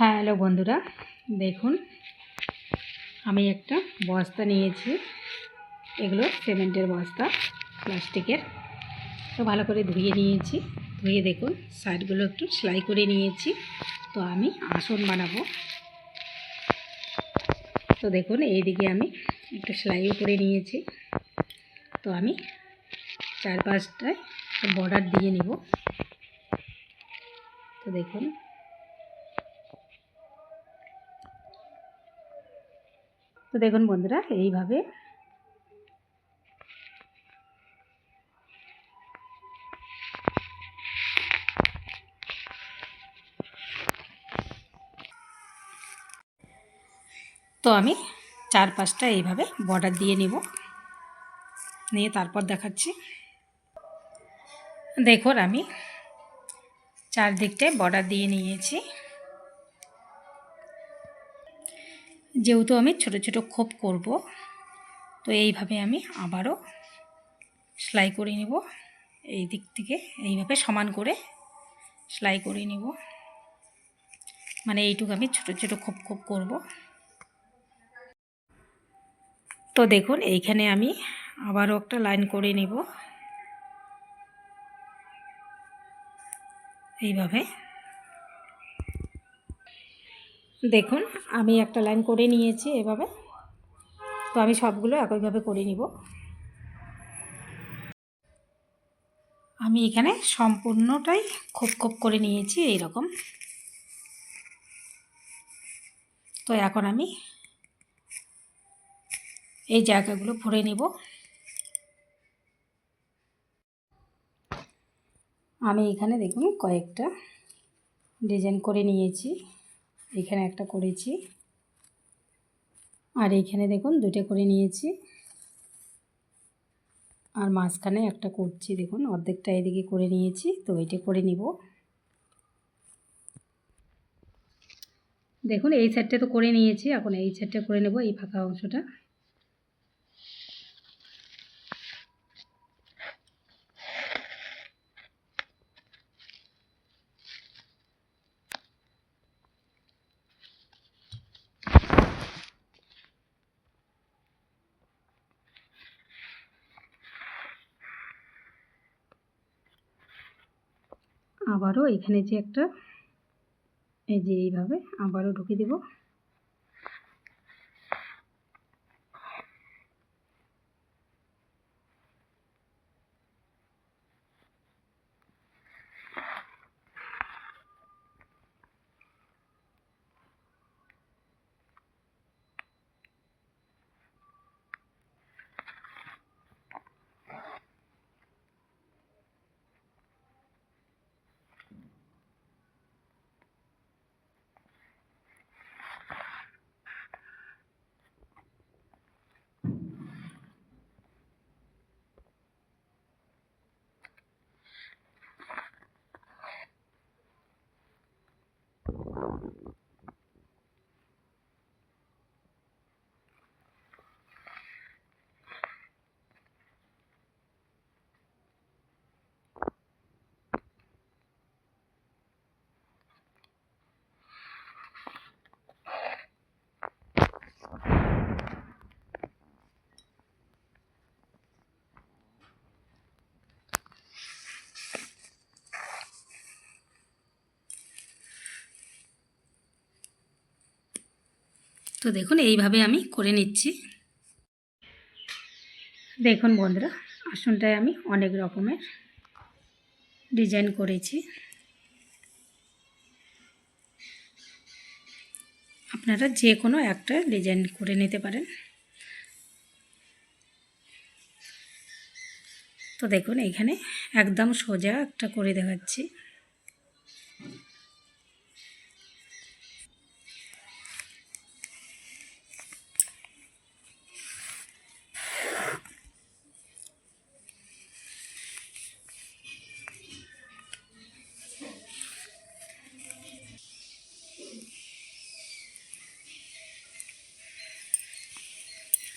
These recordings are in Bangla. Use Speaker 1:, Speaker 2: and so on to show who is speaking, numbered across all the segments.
Speaker 1: হ্যালো বন্ধুরা, দেখুন আমি একটা বস্তা নিয়েছি। এগুলো সিমেন্টের বস্তা, প্লাস্টিকের। তো ভালো করে ধুয়ে নিয়েছি। ধুয়ে দেখুন সাইডগুলো একটু সেলাই করে নিয়েছি। তো আমি আসন বানাবো। তো দেখুন এইদিকে আমি একটু সেলাইও করে নিয়েছি। তো আমি চারপাশটায় বর্ডার দিয়ে নিব। তো দেখুন বন্ধুরা, এইভাবে তো আমি চারপাশটা এইভাবে বর্ডার দিয়ে নিব, নিয়ে তারপর দেখাচ্ছি। দেখুন আমি চারদিকটায় বর্ডার দিয়ে নিয়েছি। যেহেতু আমি ছোট ছোট খোপ করব, তো এইভাবে আমি আবারও সেলাই করে নিব। এই দিক থেকে এইভাবে সমান করে সেলাই করে নিব, মানে এইটুকু আমি ছোট ছোট খোপ খোপ করব। তো দেখুন এইখানে আমি আবারও একটা লাইন করে নিব এইভাবে। দেখুন আমি একটা লাইন করে নিয়েছি এভাবে। তো আমি সবগুলো একইভাবে করে নিব। আমি এখানে সম্পূর্ণটাই খোপ খোপ করে নিয়েছি এইরকম। তো এখন আমি এই জায়গাগুলো ভরে নেব। আমি এখানে দেখুন কয়েকটা ডিজাইন করে নিয়েছি। এখানে একটা করেছি, আর এইখানে দেখুন দুটো করে নিয়েছি, আর মাঝখানে একটা করছি। দেখুন অর্ধেকটা এদিকে করে নিয়েছি। তো এটা করে নিব। দেখুন এই সাইডটা তো করে নিয়েছি, এখন এই সাইডটা করে নেব, এই ফাঁকা অংশটা। আবারও এখানে যে একটা এই যে এইভাবে আবারও ঢুকে দেব। তো দেখুন এইভাবে আমি করে নিচ্ছি। দেখুন বন্ধুরা, আসনটায় আমি অনেক রকমের ডিজাইন করেছি। আপনারা যে কোনো একটা ডিজাইন করে নিতে পারেন। তো দেখুন এখানে একদম সোজা একটা করে দেখাচ্ছি।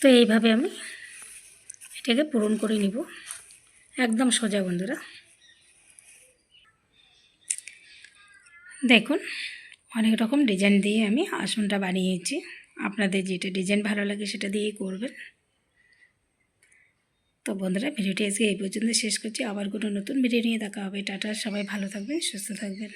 Speaker 1: তো এইভাবে আমি এটাকে পূরণ করে নিব, একদম সোজা বন্ধুরা। দেখুন অনেক রকম ডিজাইন দিয়ে আমি আসনটা বানিয়েছি। আপনাদের যেটা ডিজাইন ভালো লাগে সেটা দিয়েই করবেন। তো বন্ধুরা, ভিডিওটি আজকে এই পর্যন্ত শেষ করছি। আবার কোনো নতুন ভিডিও নিয়ে দেখা হবে। টাটা, সবাই ভালো থাকবেন, সুস্থ থাকবেন।